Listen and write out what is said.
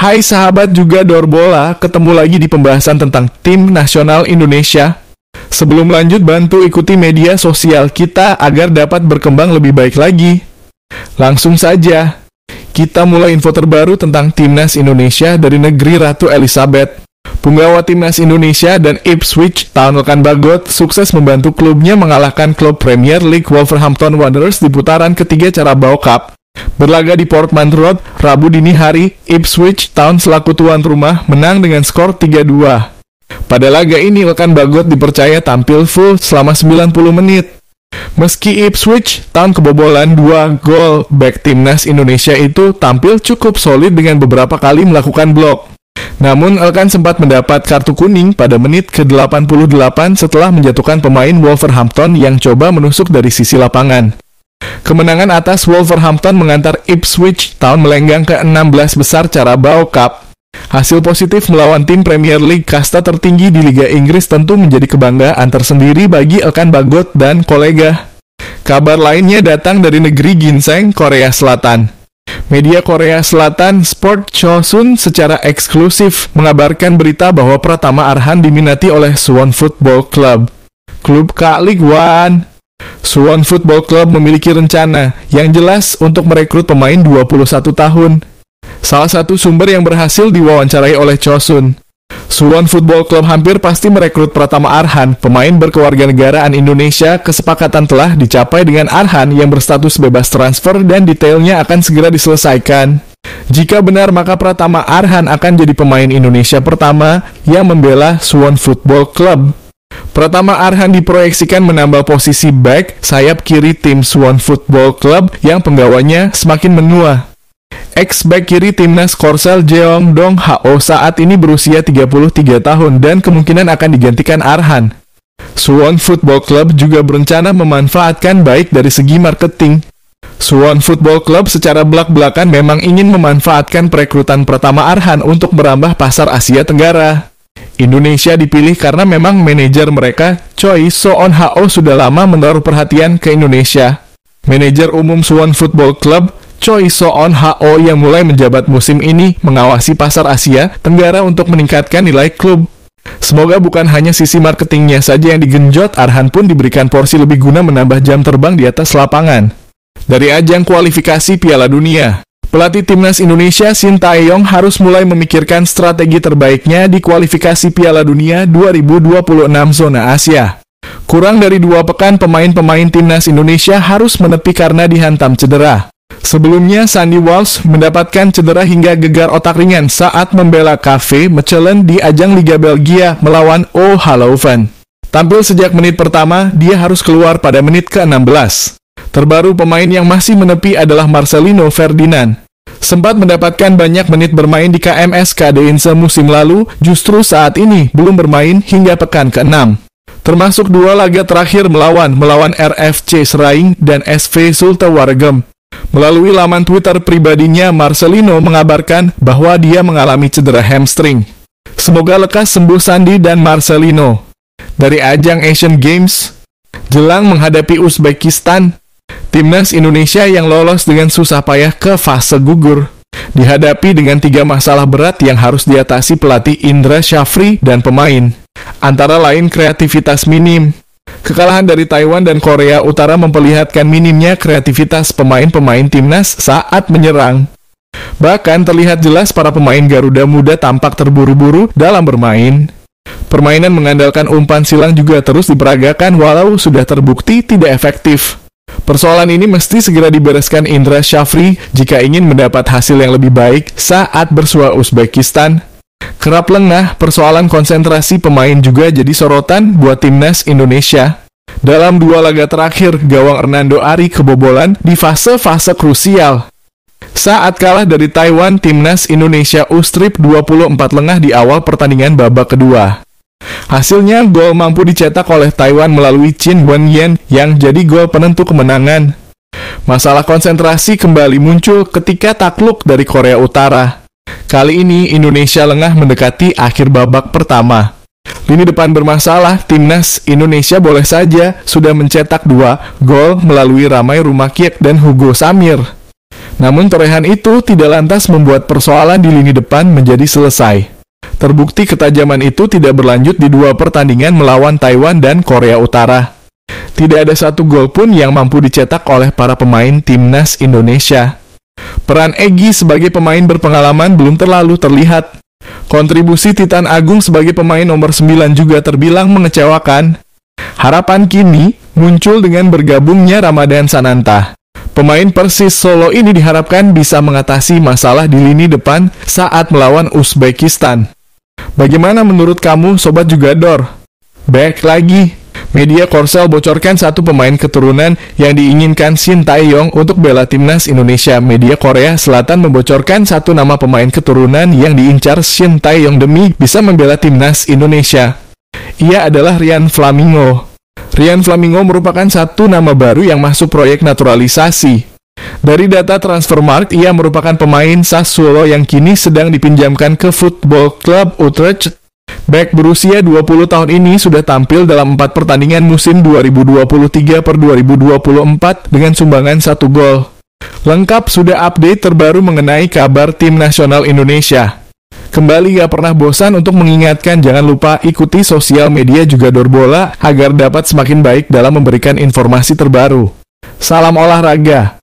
Hai sahabat juga Dorbola, ketemu lagi di pembahasan tentang tim nasional Indonesia. Sebelum lanjut, bantu ikuti media sosial kita agar dapat berkembang lebih baik lagi. Langsung saja, kita mulai info terbaru tentang Timnas Indonesia dari negeri Ratu Elizabeth. Punggawa Timnas Indonesia dan Ipswich Town rekan Bagot sukses membantu klubnya mengalahkan klub Premier League Wolverhampton Wanderers di putaran ketiga Carabao Cup. Berlaga di Portman Road, Rabu dini hari, Ipswich Town selaku tuan rumah menang dengan skor 3-2. Pada laga ini, rekan Bagot dipercaya tampil full selama 90 menit. Meski Ipswich Town kebobolan 2 gol, bek Timnas Indonesia itu tampil cukup solid dengan beberapa kali melakukan blok. Namun, rekan sempat mendapat kartu kuning pada menit ke-88 setelah menjatuhkan pemain Wolverhampton yang coba menusuk dari sisi lapangan. Kemenangan atas Wolverhampton mengantar Ipswich Town melenggang ke 16 besar Carabao Cup. Hasil positif melawan tim Premier League kasta tertinggi di Liga Inggris tentu menjadi kebanggaan tersendiri bagi rekan Bagot dan kolega. Kabar lainnya datang dari negeri Ginseng, Korea Selatan. Media Korea Selatan Sport Chosun secara eksklusif mengabarkan berita bahwa Pratama Arhan diminati oleh Suwon Football Club, klub K-League One. Suwon Football Club memiliki rencana yang jelas untuk merekrut pemain 21 tahun. Salah satu sumber yang berhasil diwawancarai oleh Chosun, Suwon Football Club hampir pasti merekrut Pratama Arhan, pemain berkewarganegaraan Indonesia. Kesepakatan telah dicapai dengan Arhan yang berstatus bebas transfer dan detailnya akan segera diselesaikan. Jika benar, maka Pratama Arhan akan jadi pemain Indonesia pertama yang membela Suwon Football Club. Pratama Arhan diproyeksikan menambah posisi back sayap kiri tim Suwon Football Club yang penggawanya semakin menua. Ex-back kiri timnas Korsel Jeong Dong Ho saat ini berusia 33 tahun dan kemungkinan akan digantikan Arhan. Suwon Football Club juga berencana memanfaatkan baik dari segi marketing. Suwon Football Club secara belak-belakan memang ingin memanfaatkan perekrutan Pratama Arhan untuk merambah pasar Asia Tenggara. Indonesia dipilih karena memang manajer mereka, Choi So-on Ho, sudah lama menaruh perhatian ke Indonesia. Manajer umum Suwon Football Club, Choi So-on Ho, yang mulai menjabat musim ini mengawasi pasar Asia Tenggara untuk meningkatkan nilai klub. Semoga bukan hanya sisi marketingnya saja yang digenjot, Arhan pun diberikan porsi lebih guna menambah jam terbang di atas lapangan. Dari ajang kualifikasi Piala Dunia, pelatih Timnas Indonesia Shin Tae-yong harus mulai memikirkan strategi terbaiknya di kualifikasi Piala Dunia 2026 zona Asia. Kurang dari 2 pekan pemain-pemain Timnas Indonesia harus menepi karena dihantam cedera. Sebelumnya, Sandy Walsh mendapatkan cedera hingga gegar otak ringan saat membela KV Mechelen di ajang Liga Belgia melawan O'Halloven. Tampil sejak menit pertama, dia harus keluar pada menit ke-16. Terbaru pemain yang masih menepi adalah Marcelino Ferdinand. Sempat mendapatkan banyak menit bermain di KMS Kadeinse musim lalu, justru saat ini belum bermain hingga pekan ke-6. Termasuk 2 laga terakhir melawan RFC Seraing dan SV Zulte Waregem. Melalui laman Twitter pribadinya, Marcelino mengabarkan bahwa dia mengalami cedera hamstring. Semoga lekas sembuh Sandy dan Marcelino. Dari ajang Asian Games, jelang menghadapi Uzbekistan, Timnas Indonesia yang lolos dengan susah payah ke fase gugur dihadapi dengan 3 masalah berat yang harus diatasi pelatih Indra Syafri dan pemain. Antara lain kreativitas minim. Kekalahan dari Taiwan dan Korea Utara memperlihatkan minimnya kreativitas pemain-pemain timnas saat menyerang. Bahkan terlihat jelas para pemain Garuda Muda tampak terburu-buru dalam bermain. Permainan mengandalkan umpan silang juga terus diperagakan walau sudah terbukti tidak efektif. Persoalan ini mesti segera dibereskan Indra Syafri jika ingin mendapat hasil yang lebih baik saat bersua Uzbekistan. Kerap lengah, persoalan konsentrasi pemain juga jadi sorotan buat Timnas Indonesia. Dalam 2 laga terakhir, gawang Hernando Ari kebobolan di fase-fase krusial. Saat kalah dari Taiwan, Timnas Indonesia U-Strip 24 lengah di awal pertandingan babak kedua. Hasilnya, gol mampu dicetak oleh Taiwan melalui Chin Wen-yen yang jadi gol penentu kemenangan. Masalah konsentrasi kembali muncul ketika takluk dari Korea Utara. Kali ini Indonesia lengah mendekati akhir babak pertama. Lini depan bermasalah, Timnas Indonesia boleh saja sudah mencetak 2 gol melalui Ramai Rumakiek dan Hugo Samir. Namun torehan itu tidak lantas membuat persoalan di lini depan menjadi selesai. Terbukti ketajaman itu tidak berlanjut di dua pertandingan melawan Taiwan dan Korea Utara. Tidak ada satu gol pun yang mampu dicetak oleh para pemain timnas Indonesia. Peran Egy sebagai pemain berpengalaman belum terlalu terlihat. Kontribusi Titan Agung sebagai pemain nomor 9 juga terbilang mengecewakan. Harapan kini muncul dengan bergabungnya Ramadan Sananta. Pemain Persis Solo ini diharapkan bisa mengatasi masalah di lini depan saat melawan Uzbekistan. Bagaimana menurut kamu, Sobat Jugador? Back lagi, media Korsel bocorkan satu pemain keturunan yang diinginkan Shin Tae-yong untuk bela timnas Indonesia. Media Korea Selatan membocorkan satu nama pemain keturunan yang diincar Shin Tae-yong demi bisa membela timnas Indonesia. Ia adalah Ryan Flamingo. Ryan Flamingo merupakan satu nama baru yang masuk proyek naturalisasi. Dari data Transfermarkt, ia merupakan pemain Sassuolo yang kini sedang dipinjamkan ke Football Club Utrecht. Back berusia 20 tahun ini sudah tampil dalam 4 pertandingan musim 2023-2024 dengan sumbangan 1 gol. Lengkap sudah update terbaru mengenai kabar tim nasional Indonesia. Kembali gak pernah bosan untuk mengingatkan jangan lupa ikuti sosial media Jugador Bola agar dapat semakin baik dalam memberikan informasi terbaru. Salam olahraga.